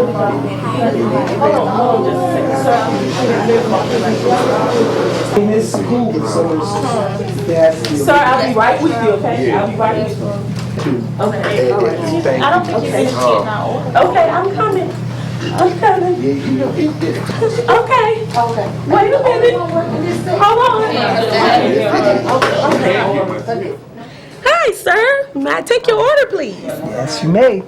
In this school, so Sir, I'll be right with you, okay? I'll be right with you. Okay, all right. I don't think you're getting now. Okay, I'm coming. I'm coming. Okay. Wait a minute. Hold on. Hi, sir. May I take your order, please? yes, you may.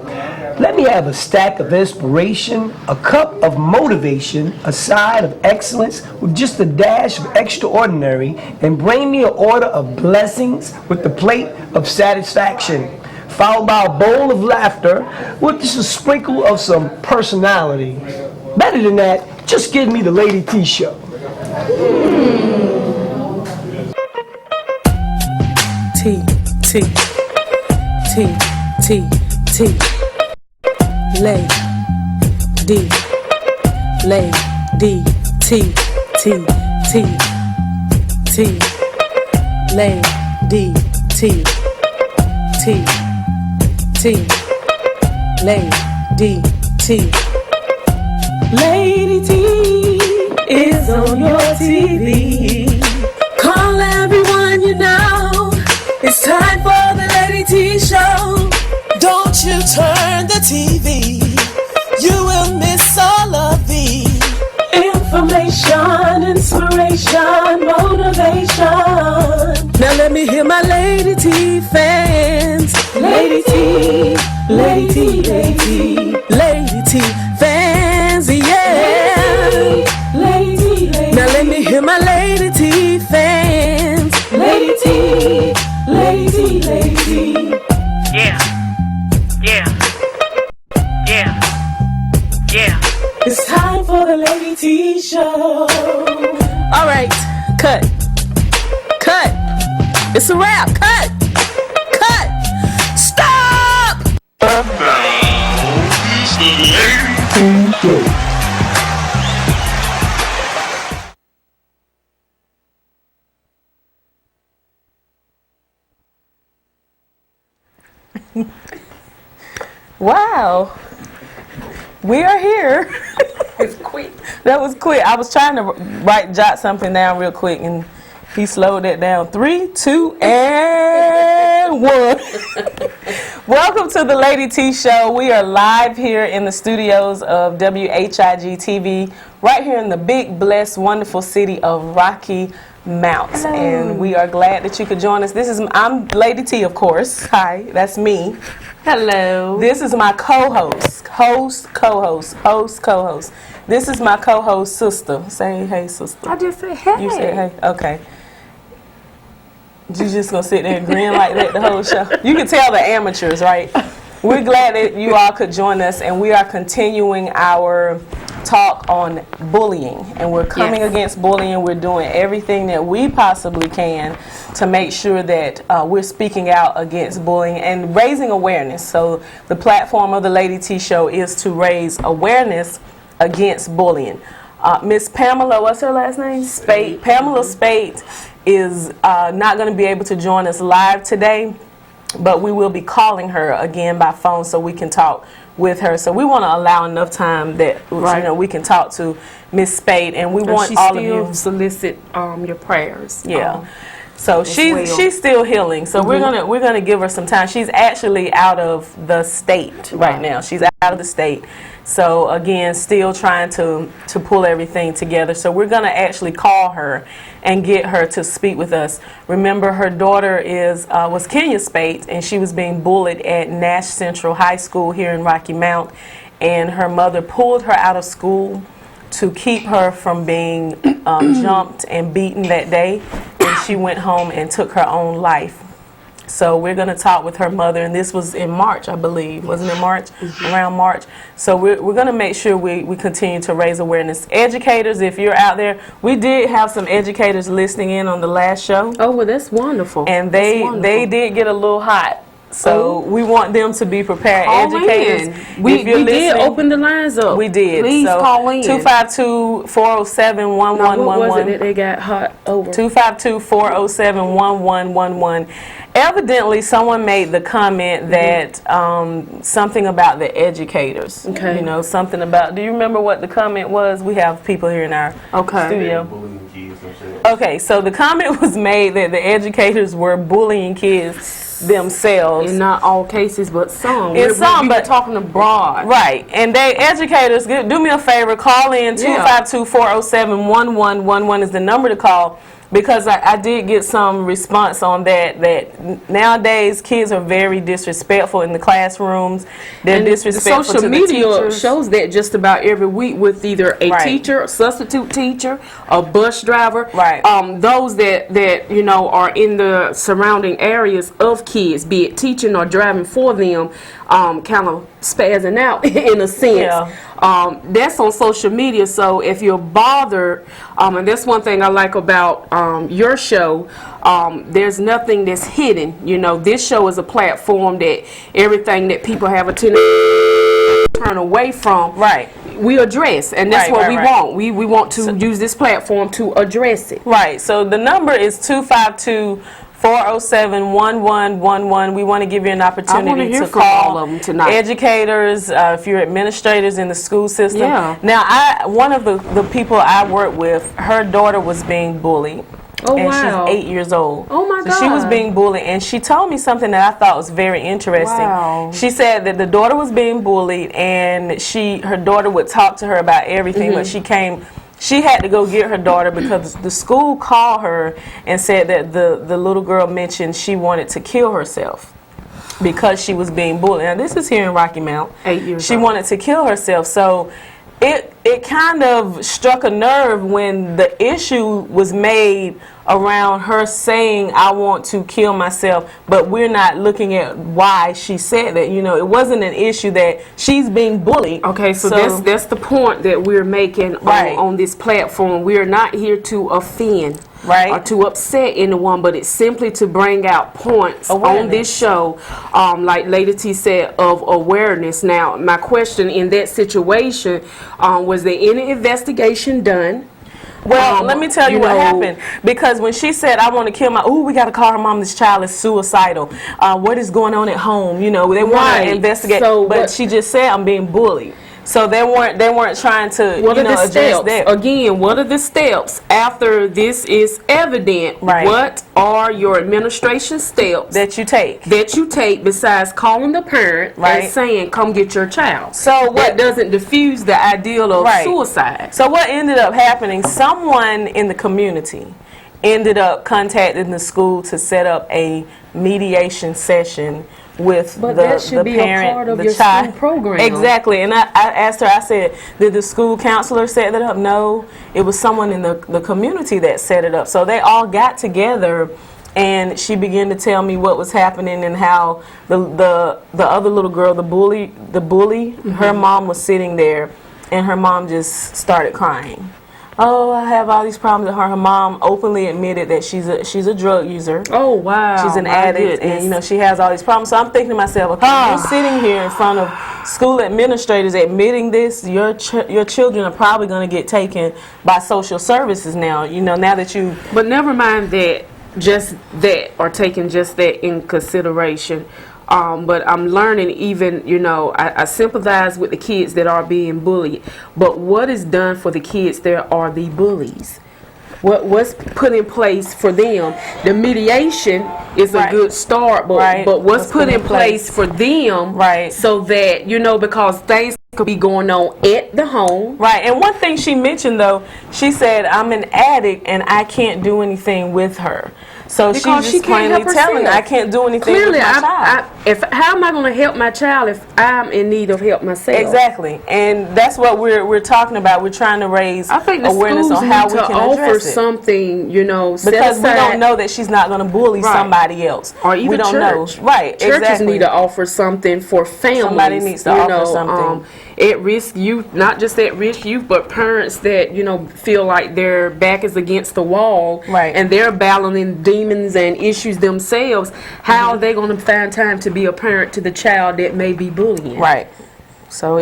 Let me have a stack of inspiration, a cup of motivation, a side of excellence with just a dash of extraordinary, and bring me an order of blessings with the plate of satisfaction, followed by a bowl of laughter with just a sprinkle of some personality. Better than that, just give me the Lady T show. T, T, T, T, T. Lay, D, lay, D, T, T, T, T, lay, D, T, T, T, lay, D, T. Lady T is on your TV. Call everyone you know. It's time for the Lady T show. Don't you turn the TV, you will miss all of the information, inspiration, motivation. Now let me hear my Lady T fans. Lady T, Lady T, Lady T, Lady T fans, yeah. Lady T, now let me hear my Lady T fans. Lady T, Lady T, Lady T. Yeah. Yeah. Yeah. Yeah. It's time for the Lady T show. All right. Cut. Cut. It's a wrap. Cut. Cut. Stop. It's the Lady T show. Wow. We are here. It's quick. That was quick. I was trying to jot something down real quick, and he slowed that down. 3, 2, and 1. Welcome to the Lady T Show. We are live here in the studios of WHIG TV, right here in the big, blessed, wonderful city of Rocky Mount. Hello. And we are glad that you could join us. I'm Lady T, of course. Hi, that's me. Hello. This is my co-host. Co-host. This is my co-host, Sister. Say hey, sister. I just said hey. You said hey? Okay. You just gonna sit there and grin like that the whole show? You can tell the amateurs, right? We're glad that you all could join us, and we are continuing our talk on bullying, and we're coming against bullying. We're doing everything that we possibly can to make sure that we're speaking out against bullying and raising awareness. So the platform of the Lady T Show is to raise awareness against bullying. Miss Pamela, what's her last name? Speight. Pamela Speight is not going to be able to join us live today, but we will be calling her again by phone so we can talk with her. So we want to allow enough time that we can talk to Miss Speight, and we want all of you solicit your prayers. Yeah. So she's still healing. So we're gonna give her some time. She's actually out of the state right now. She's out of the state. So again, still trying to pull everything together. So we're gonna actually call her and get her to speak with us. Remember, her daughter was Kenya Speight, and she was being bullied at Nash Central High School here in Rocky Mount, and her mother pulled her out of school to keep her from being jumped and beaten that day, and she went home and took her own life. So we're going to talk with her mother, and this was in March, I believe. Wasn't it March? Around March. So we're going to make sure we continue to raise awareness. Educators, if you're out there, we did have some educators listening in on the last show. Oh, well, that's wonderful. And they did get a little hot. So we want them to be prepared. Call educators, we did open the lines up. We did. Please call in. 252-407-1111. What was it that they got hot over? 252-407-1111. Evidently, someone made the comment that something about the educators. Okay. You know, something about. Do you remember what the comment was? We have people here in our studio. Bullying kids and shit. Okay, so the comment was made that the educators were bullying kids themselves. In not all cases, but some. In some, but but talking abroad. Right, and they educators, do me a favor, call in 252-407-1111 is the number to call. Because I did get some response on that nowadays kids are very disrespectful in the classrooms. They're disrespectful social to the media teachers. shows that just about every week with either a Right. teacher, a substitute teacher, a bus driver. Right. Those that you know are in the surrounding areas of kids, be it teaching or driving for them, kind of spazzing out in a sense. Yeah. That's on social media, so if you're bothered, and that's one thing I like about your show, there's nothing that's hidden. You know, this show is a platform that everything that people have a tendency to turn away from, Right. we address, and that's Right, what right, we right. want. We want to use this platform to address it. Right, so the number is 252-407-1111. We want to give you an opportunity hear to from call all of them tonight. educators, if you're administrators in the school system. Yeah. Now, one of the people I work with, her daughter was being bullied. Oh, and wow. she's 8 years old. Oh, my So she was God. being bullied, and she told me something that I thought was very interesting. Wow. She said that the daughter was being bullied, and her daughter would talk to her about everything, but she had to go get her daughter because the school called her and said that the little girl mentioned she wanted to kill herself because she was being bullied. Now, this is here in Rocky Mount. 8 years She old. wanted to kill herself. So it kind of struck a nerve when the issue was made around her saying, I want to kill myself, but we're not looking at why she said that. You know, it wasn't an issue that she's being bullied. Okay, so that's the point that we're making Right. on this platform. We are not here to offend Right. or to upset anyone, but it's simply to bring out points on Awareness. this show, like Lady T said, of awareness. Now, my question in that situation, was there any investigation done? Well, let me tell you what know- happened. Because when she said, I want to kill we got to call her mom, this child is suicidal. What is going on at home? You know, they want Right. to investigate. So but what- she just said, I'm being bullied. So they weren't trying to, What are the address steps? that. Again, what are the steps after this is evident? Right. What are your administration steps That you take. that you take besides calling the parent Right. and saying, come get your child? So what That doesn't diffuse the ideal of Right. suicide. So what ended up happening, someone in the community ended up contacting the school to set up a mediation session with But the that should be a parent, part of the your child. school program. Exactly. And I asked her, I said, did the school counselor set that up? No, it was someone in the community that set it up. So they all got together, and she began to tell me what was happening and how the other little girl, the bully, her mom was sitting there, and her mom just started crying. Oh, I have all these problems with her. Her mom openly admitted that she's a drug user. Oh, wow. She's an My addict, goodness. and she has all these problems. So I'm thinking to myself, okay, you're sitting here in front of school administrators admitting this. Your children are probably going to get taken by social services now. Now that you. But never mind that, just that, or taking just that in consideration. But I'm learning even, I sympathize with the kids that are being bullied. But what is done for the kids that are the bullies? What's put in place for them? The mediation is a Right. good start, but, Right. but what's put in place for them Right. so that, because things could be going on at the home. Right, and one thing she mentioned though, she said, I'm an addict and I can't do anything with her. So Because she's she just can't help plainly telling herself. I can't do anything Clearly, with my child. how am I going to help my child if I'm in need of help myself? Exactly, and that's what we're talking about. We're trying to raise I think the awareness schools on how need we to can offer address it. something, set Because we aside- don't know that she's not going to bully Right. somebody else. Or even we don't church. know. Right, Churches exactly. need to offer something for families. Somebody needs to offer something. At-risk youth, not just at-risk youth, but parents that, feel like their back is against the wall. Right. And they're battling demons and issues themselves. How are they going to find time to be a parent to the child that may be bullying? Right. So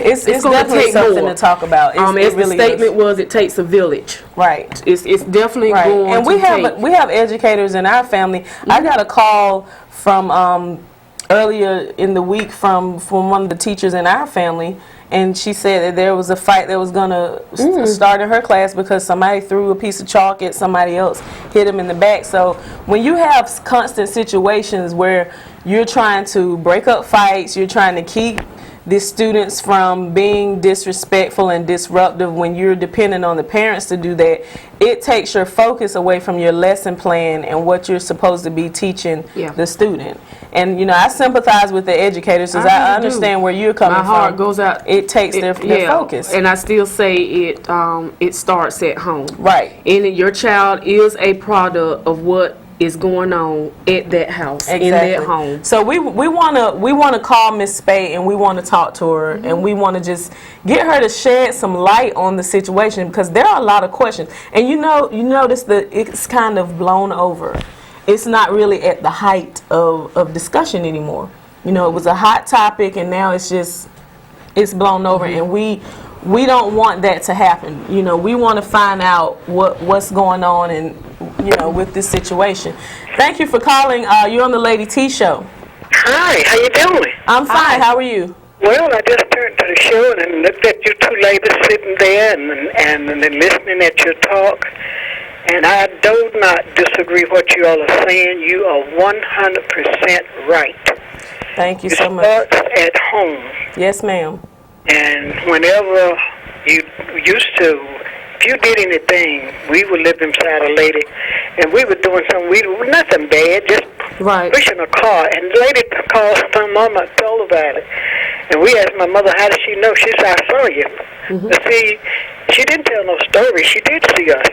it's gonna definitely take something more to talk about. As the statement was, it takes a village. Right. It's definitely Right. going And we have educators in our family. I got a call from earlier in the week from one of the teachers in our family, and she said that there was a fight that was going to start in her class because somebody threw a piece of chalk at somebody else, hit him in the back. So when you have constant situations where you're trying to break up fights, you're trying to keep the students from being disrespectful and disruptive, when you're dependent on the parents to do that, it takes your focus away from your lesson plan and what you're supposed to be teaching the student. And you know, I sympathize with the educators because I understand where you're coming from. My heart goes out. It takes their focus. And I still say it starts at home. Right. And your child is a product of what is going on at that house, in that home. So we want to call Miss Speight and we want to talk to her and we want to just get her to shed some light on the situation because there are a lot of questions. And you notice that it's kind of blown over. It's not really at the height of discussion anymore. You know, it was a hot topic and now it's blown over, and we don't want that to happen. You know, we want to find out what's going on and with this situation. Thank you for calling. You're on the Lady T show. Hi, how you doing? I'm fine. How are you? Well, I just turned to the show and looked at you two ladies sitting there and listening at your talk. And I do not disagree with what you all are saying. You are 100% right. Thank you so much. It starts at home. Yes, ma'am. And whenever you used to, if you did anything, we would live inside a lady, and we were doing something, nothing bad, just pushing a car. And the lady called my mama, told about it. And we asked my mother, how did she know? She said, I saw you. But see, she didn't tell no story. She did see us.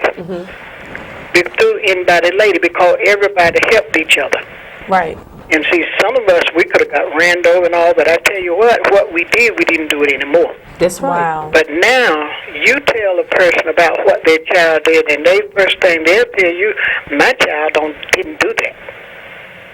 Through in by the lady, because everybody helped each other. Right. And see, some of us, we could have got ran over and all, but I tell you what we did, we didn't do it anymore. That's right. Wow. But now, you tell a person about what their child did, and they first thing they'll tell you, my child didn't do that.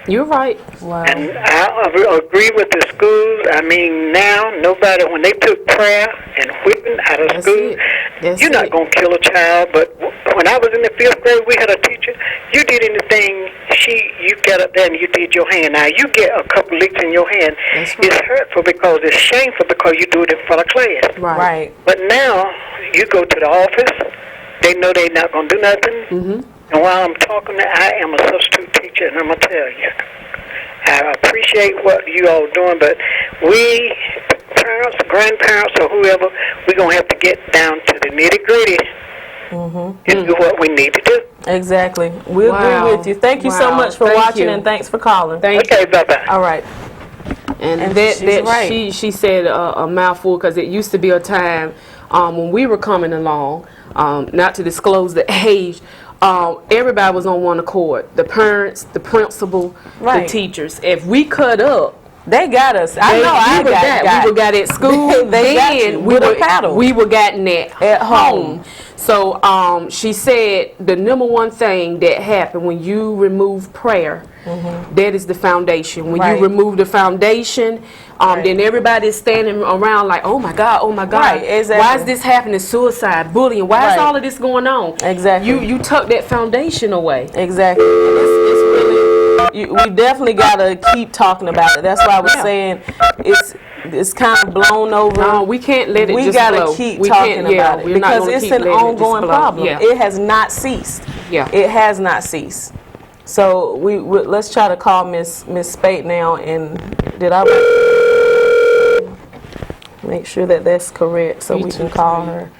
You're right. Wow. And I agree with the schools. I mean, now, nobody, when they took prayer and whipping out of school, you're not going to kill a child. But when I was in the 5th grade, we had a teacher. You did anything, you got up there and you did your hand. Now, you get a couple licks in your hand. That's right. It's hurtful because it's shameful because you do it in front of class. Right. But now, you go to the office. They know they're not going to do nothing. And while I'm talking, I am a substitute teacher, and I'm going to tell you, I appreciate what you all doing, but we, parents, grandparents, or whoever, we're going to have to get down to the nitty-gritty and do what we need to do. Exactly. We'll agree with you. Thank you so much for watching, and thanks for calling. Okay, bye-bye. All right. And that right. she said a mouthful, because it used to be a time when we were coming along, not to disclose the age, everybody was on one accord. The parents, the principal, the teachers. If we cut up, they got us. I know we were got at school. Then we were gotten at home. So she said the number one thing that happened when you remove prayer, that is the foundation. When you remove the foundation, then everybody is standing around like, oh my God, oh my God. Right, exactly. Why is this happening? Suicide, bullying. Why is all of this going on? Exactly. You tuck that foundation away. Exactly. It's really, we definitely got to keep talking about it. That's why I was saying it's kind of blown over. No, we can't let it we just gotta blow. keep talking about it because it's an ongoing problem. It has not ceased. It has not ceased. So let's try to call Miss Speight now. And did I make sure that that's correct so we can call her?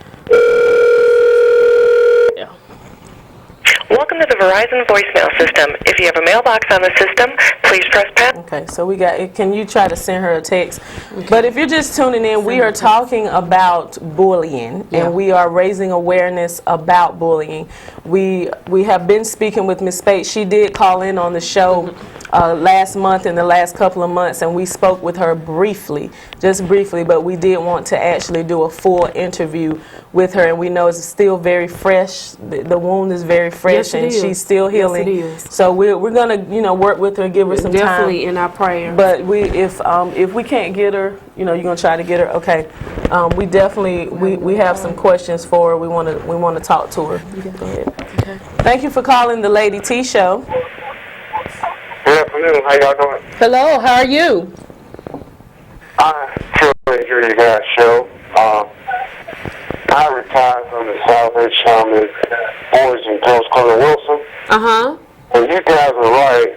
Welcome to the Verizon voicemail system. If you have a mailbox on the system, please press pound. Okay, so we got. Can you try to send her a text? But if you're just tuning in, we are talking about bullying, and we are raising awareness about bullying. We have been speaking with Ms. Speight. She did call in on the show last month and the last couple of months, and we spoke with her briefly, just briefly, but we did want to actually do a full interview with her, and we know it's still very fresh. The wound is very fresh, and she's still healing. Yes, it is. So we're gonna work with her, give her some time. Definitely in our prayer. But if we can't get her, you're gonna try to get her. Okay. We definitely we have some questions for her. We want to talk to her. Go ahead. Okay. Thank you for calling the Lady T Show. Good afternoon. How y'all doing? Hello. How are you? I truly enjoy you guys' show. I retired from the Salvation Army Boys and Girls Club in Wilson. And you guys are right.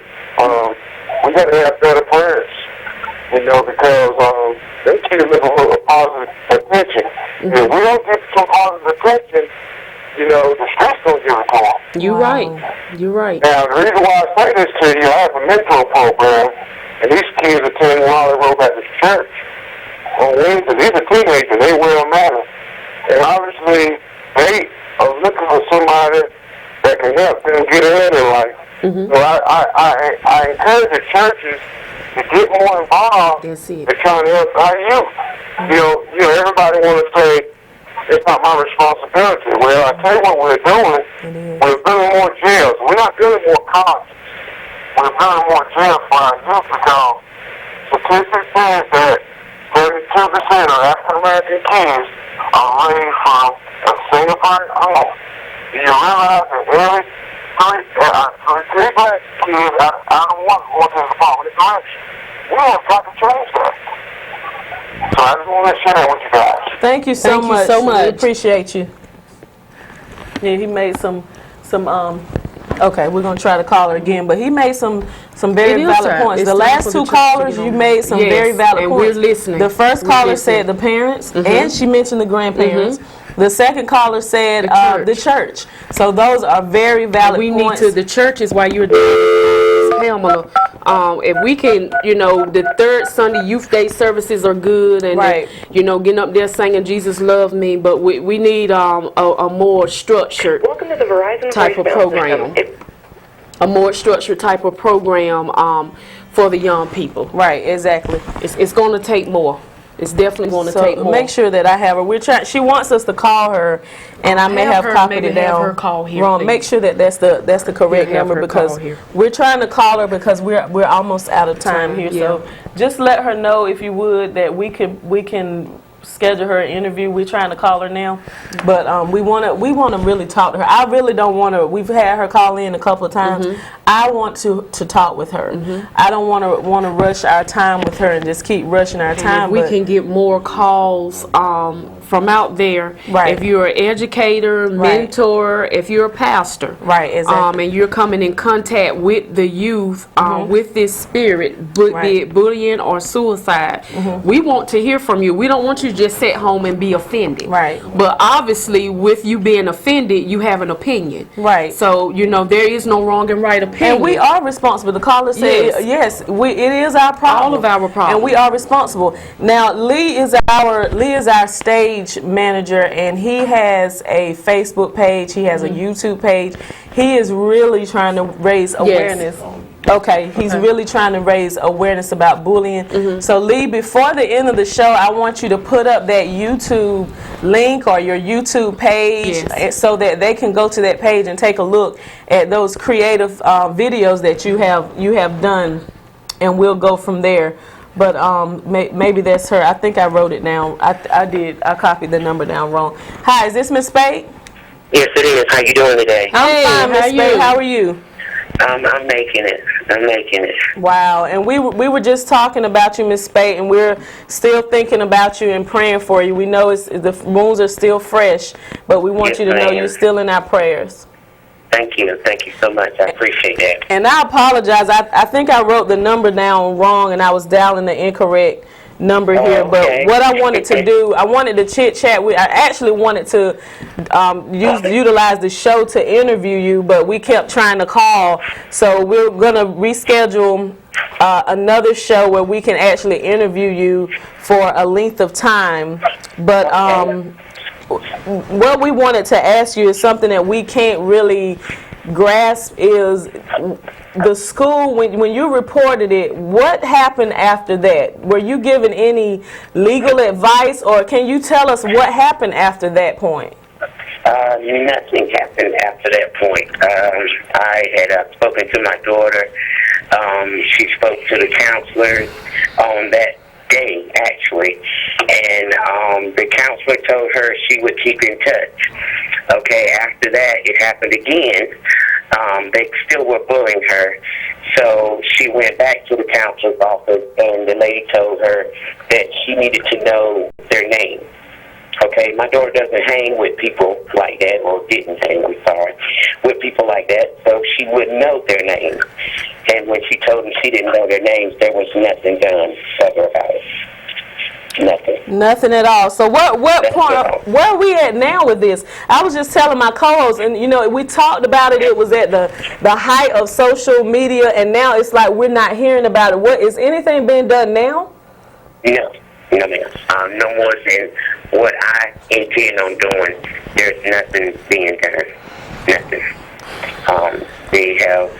We got to have better prayers, because they keep looking for positive attention. If we don't get some positive attention, the streets don't give a call. You're right. You're right. Now, the reason why I say this to you, I have a mentor program, and these kids attend Wally Road Baptist Church on Wednesday. These are teenagers. They wear a manner. And obviously, they are looking for somebody that can help them get ahead in life. So I encourage the churches to get more involved in trying to help our youth. Everybody wants to say, it's not my responsibility. Well, I tell you what we're doing. We're building more jails. We're not building more colleges. We're building more jails for our youth because statistics says that 32% of African American kids are raised from a single parent home. Do you realize that every three black kids out of one going to the poverty direction? We have got to change that. So I just want to share that with you guys. Thank you so much. We appreciate you. Yeah, he made some. Okay, we're gonna try to call her again, but he made some very valid points. The last two callers, you made some very valid points. We're listening. The first caller said the parents, and she mentioned the grandparents. The second caller said the church. So those are very valid points. The church is why you're doing Pamela. If we can, the third Sunday Youth Day services are good, and getting up there singing Jesus Love Me, but we need a more structured type of program. A more structured type of program for the young people. Right, exactly. It's going to take more. It's definitely going to take more. Make sure that I have her. She wants us to call her, and I may have copied it down her call here, wrong. Make sure that that's the correct number, because we're trying to call her because we're almost out of time here. Yeah. So just let her know, if you would, that we can schedule her an interview. We're trying to call her now, but we want to really talk to her. I really don't want to. We've had her call in a couple of times. I want to talk with her. I don't want to rush our time with her and just keep rushing our time. If we can get more calls from out there. If you're an educator, mentor, if you're a pastor, exactly. And you're coming in contact with the youth with this spirit, be it bullying or suicide, we want to hear from you. We don't want you to just sit home and be offended. But obviously, with you being offended, you have an opinion. So there is no wrong and right opinion. And we are responsible. The caller said, yes, it is our problem. All of our problem. And we are responsible. Now, Lee is our stage manager, and he has a Facebook page. He has a YouTube page. He is really trying to raise awareness. Okay, he's really trying to raise awareness about bullying. So Lee, before the end of the show, I want you to put up that YouTube link or your YouTube page so that they can go to that page and take a look at those creative videos that you have done, and we'll go from there. But maybe that's her. I think I wrote it down. I did. I copied the number down wrong. Hi, is this Miss Speight? Yes, it is. How you doing today? I'm fine, Miss Speight. How are you? I'm making it. Wow. And we were just talking about you, Miss Speight, and we're still thinking about you and praying for you. We know the wounds are still fresh, but we want you to know you're still in our prayers. Thank you so much. I appreciate that. And I apologize. I think I wrote the number down wrong, and I was dialing the incorrect number here. But what I wanted to do, I wanted to chit chat. I actually wanted to utilize the show to interview you, but we kept trying to call. So we're gonna reschedule another show where we can actually interview you for a length of time. But what we wanted to ask you is something that we can't really grasp is the school, when you reported it, what happened after that? Were you given any legal advice, or can you tell us what happened after that point? Nothing happened after that point. I had spoken to my daughter. She spoke to the counselors on that day, actually, and the counselor told her she would keep in touch. Okay, after that, it happened again. They still were bullying her, so she went back to the counselor's office, and the lady told her that she needed to know their name. Okay, my daughter doesn't hang with people like that, or didn't hang, I'm sorry, with people like that, so she would know their names. And when she told them she didn't know their names, there was nothing done further about it. Nothing. Nothing at all. So what point, where are we at now with this? I was just telling my co-host, and you know, we talked about it. It was at the height of social media, and now it's like we're not hearing about it. What is anything being done now? No, ma'am. No more than what I intend on doing. There's nothing being done. Nothing. They have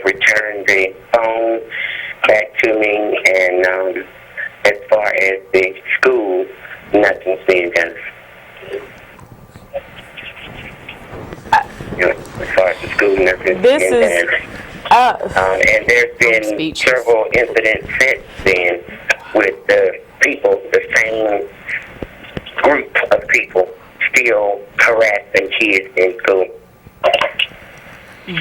returned the phone back to me, and as far as the school, nothing's being done. As far as the school, nothing's being done. And there's been several incidents since then with the people, the same group of people, still harassing kids in school.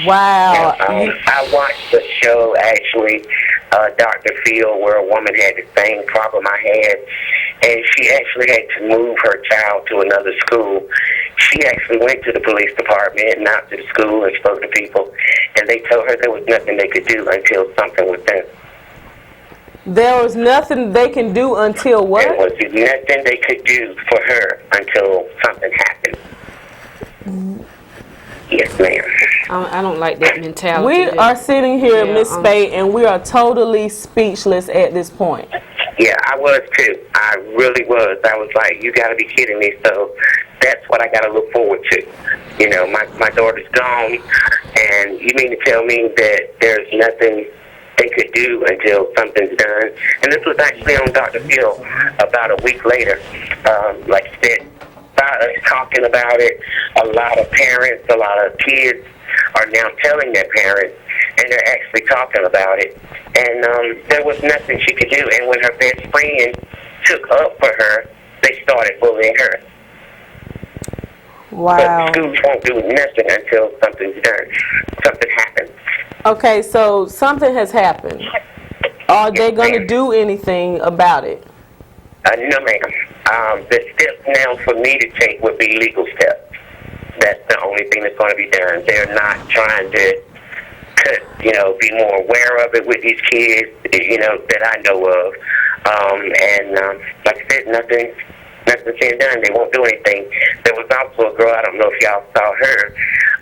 Wow. I watched the show, actually, Dr. Phil, where a woman had the same problem I had, and she actually had to move her child to another school. She actually went to the police department and out to the school and spoke to people, and they told her there was nothing they could do until something was done. There was nothing they can do until what? There was nothing they could do for her until something happened. Yes, ma'am. I don't like that mentality. We are sitting here, Miss Speight, and we are totally speechless at this point. Yeah, I was too. I really was. I was like, you got to be kidding me. So that's what I got to look forward to. You know, my daughter's gone, and you mean to tell me that there's nothing they could do until something's done? And this was actually on Dr. Phil about a week later. Like I said, about us talking about it, a lot of parents, a lot of kids are now telling their parents, and they're actually talking about it. And there was nothing she could do. And when her best friend took up for her, they started bullying her. Wow. But schools won't do nothing until something's done. Something happens. Okay, so something has happened. Are they going to do anything about it? No, ma'am. The steps now for me to take would be legal steps. That's the only thing that's going to be done. They're not trying to, be more aware of it with these kids, that I know of. Like I said, nothing's being done. They won't do anything. There was also a girl, I don't know if y'all saw her,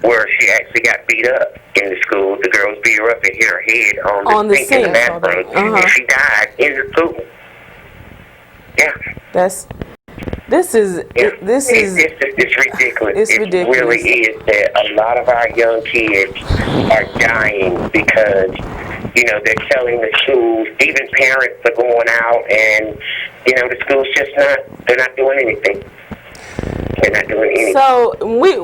where she actually got beat up in the school. The girls beat her up and hit her head on the sink in the bathroom. And she died in the school. Yeah. This is ridiculous. It's ridiculous. It really is that a lot of our young kids are dying because, they're telling the schools, even parents are going out and, the schools they're not doing anything. They're not doing anything. So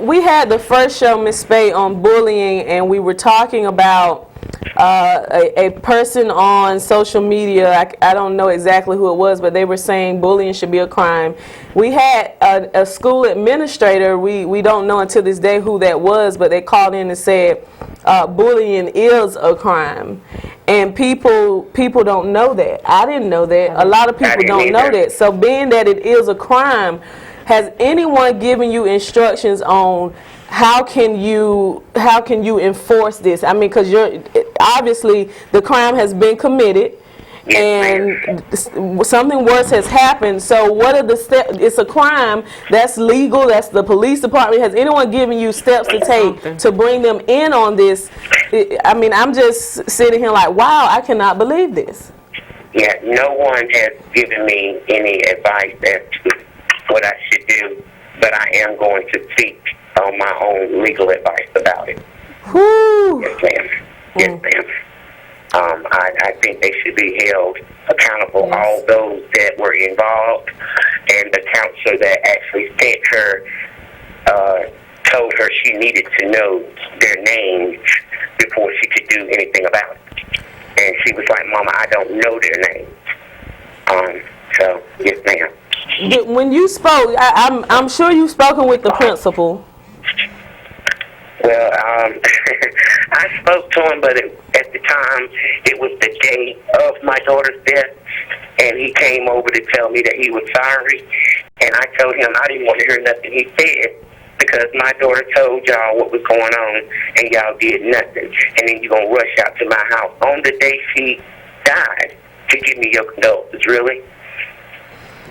we had the first show, Ms. Speight, on bullying, and we were talking about a person on social media. I don't know exactly who it was, but they were saying bullying should be a crime. We had a school administrator, we don't know until this day who that was, but they called in and said bullying is a crime. And people don't know that. I didn't know that. A lot of people don't know that. So being that it is a crime, has anyone given you instructions on how can you enforce this? I mean, because obviously the crime has been committed, and something worse has happened. So what are the steps? It's a crime. That's legal. That's the police department. Has anyone given you steps to take to bring them in on this? I mean, I'm just sitting here like, wow, I cannot believe this. Yeah, no one has given me any advice as to what I should do, but I am going to seek on my own legal advice about it. Whew. Yes, ma'am. Yes, ma'am. I think they should be held accountable, all those that were involved, and the counselor that actually sent her told her she needed to know their names before she could do anything about it. And she was like, Mama, I don't know their names. So, yes, ma'am. When you spoke, I'm sure you've spoken with the principal. Well, I spoke to him, but at the time, it was the day of my daughter's death, and he came over to tell me that he was sorry, and I told him I didn't want to hear nothing he said, because my daughter told y'all what was going on, and y'all did nothing, and then you're going to rush out to my house on the day she died to give me your condolences, really?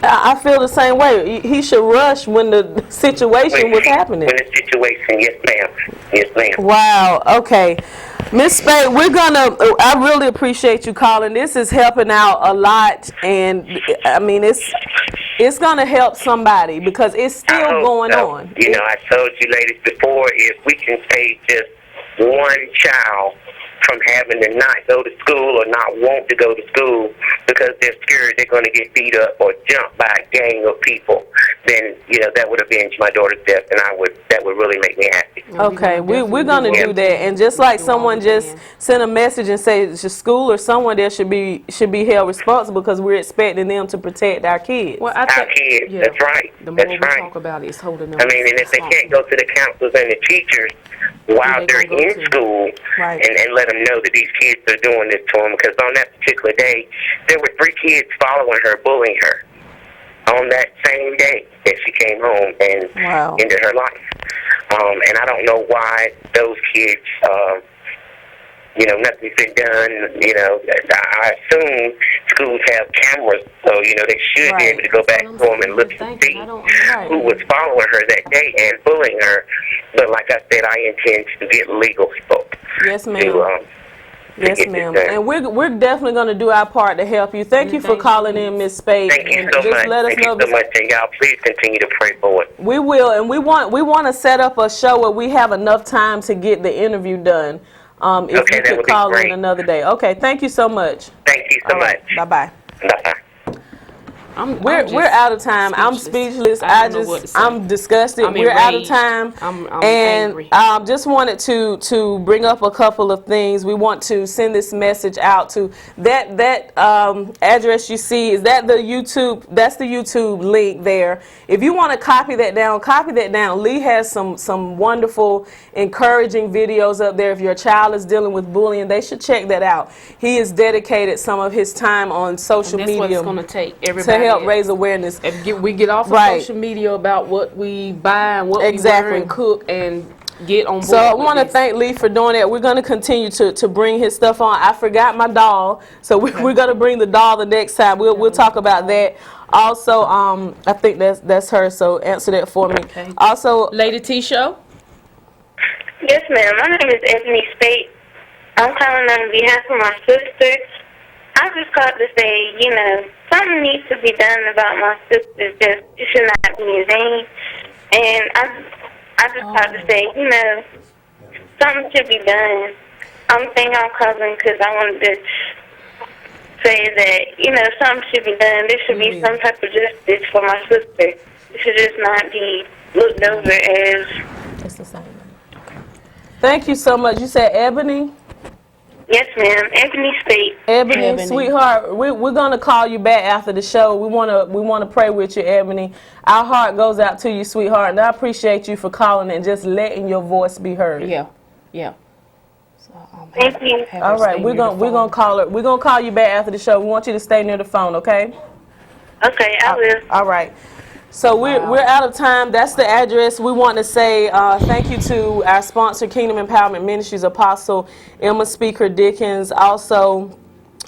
I feel the same way. He should rush when the situation was happening. When the situation, yes, ma'am. Yes, ma'am. Wow. Okay. Miss Speight, I really appreciate you calling. This is helping out a lot, and I mean, it's gonna help somebody because it's still going on. You know, I told you ladies before, if we can save just one child from having to not go to school or not want to go to school because they're scared they're going to get beat up or jumped by a gang of people, then, you know, that would avenge my daughter's death, and that would really make me happy. Okay, we're going to do that. And just like someone just sent a message and said the school or someone there should be held responsible because we're expecting them to protect our kids. Well, our kids, that's right. The more we talk about it, it's holding them. I mean, and if they can't go to the counselors and the teachers while they're in school and let them know that these kids are doing this to them, because on that particular day, there were 3 kids following her, bullying her on that same day that she came home and ended her life. And I don't know why those kids, you know, nothing's been done. You know, I assume schools have cameras, so, you know, they should be able to go back to them and look and see who was following her that day and bullying her. But like I said, I intend to get legal help. Yes, ma'am. Yes, ma'am. And we're definitely going to do our part to help you. Thank you for calling in, Miss Speight. Thank you so much. Thank you so much, and y'all please continue to pray for it. We will, and we want to set up a show where we have enough time to get the interview done. If you could call in another day. Okay, thank you so much. Thank you so much. Bye-bye. Bye-bye. We're out of time. I'm speechless. I'm disgusted. We're out of time. I'm angry. Just wanted to bring up a couple of things. We want to send this message out to that address you see. Is that the YouTube? That's the YouTube link there. If you want to copy that down. Lee has some wonderful, encouraging videos up there. If your child is dealing with bullying, they should check that out. He has dedicated some of his time on social media. That's what it's going to take. Everybody help raise awareness. We get off of social media about what we buy and what we wear and cook and get on board. So I want to thank Lee for doing that. We're going to continue to bring his stuff on. I forgot my doll, so we're going to bring the doll the next time. We'll talk about that. Also, I think that's her, so answer that for me. Okay. Also, Lady T Show. Yes, ma'am. My name is Pam Speight. I'm calling on behalf of my sister. I just called to say, you know, something needs to be done about my sister's death. It should not be in vain. And I just called to say, you know, something should be done. I'm calling because I wanted to say that, you know, something should be done. There should be some type of justice for my sister. It should just not be looked over as... It's the same. Thank you so much. You said Ebony? Yes, ma'am. Ebony Speight. Ebony, sweetheart, we're gonna call you back after the show. We wanna pray with you, Ebony. Our heart goes out to you, sweetheart, and I appreciate you for calling and just letting your voice be heard. Yeah. So, thank you. All right, we're gonna call her. We're gonna call you back after the show. We want you to stay near the phone, okay? Okay, I will. All right. So we're out of time. That's the address. We want to say thank you to our sponsor, Kingdom Empowerment Ministries, Apostle Emma Speaker Dickens, also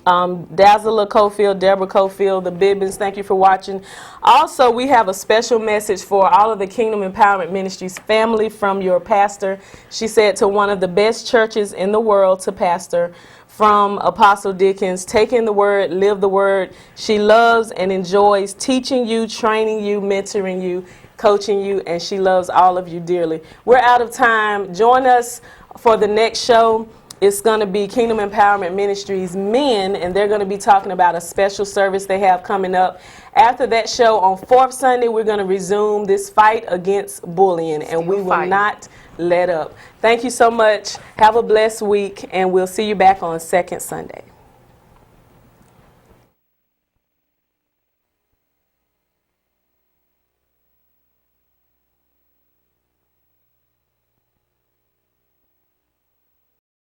Dazzler Cofield, Deborah Cofield, the Bibbins. Thank you for watching. Also, we have a special message for all of the Kingdom Empowerment Ministries family from your pastor. She said to one of the best churches in the world to pastor. From Apostle Dickens, taking the word, live the word. She loves and enjoys teaching you, training you, mentoring you, coaching you, and she loves all of you dearly. We're out of time. Join us for the next show. It's going to be Kingdom Empowerment Ministries Men, and they're going to be talking about a special service they have coming up. After that show on 4th Sunday, we're going to resume this fight against bullying, and we will not let up. Thank you so much. Have a blessed week, and we'll see you back on 2nd Sunday.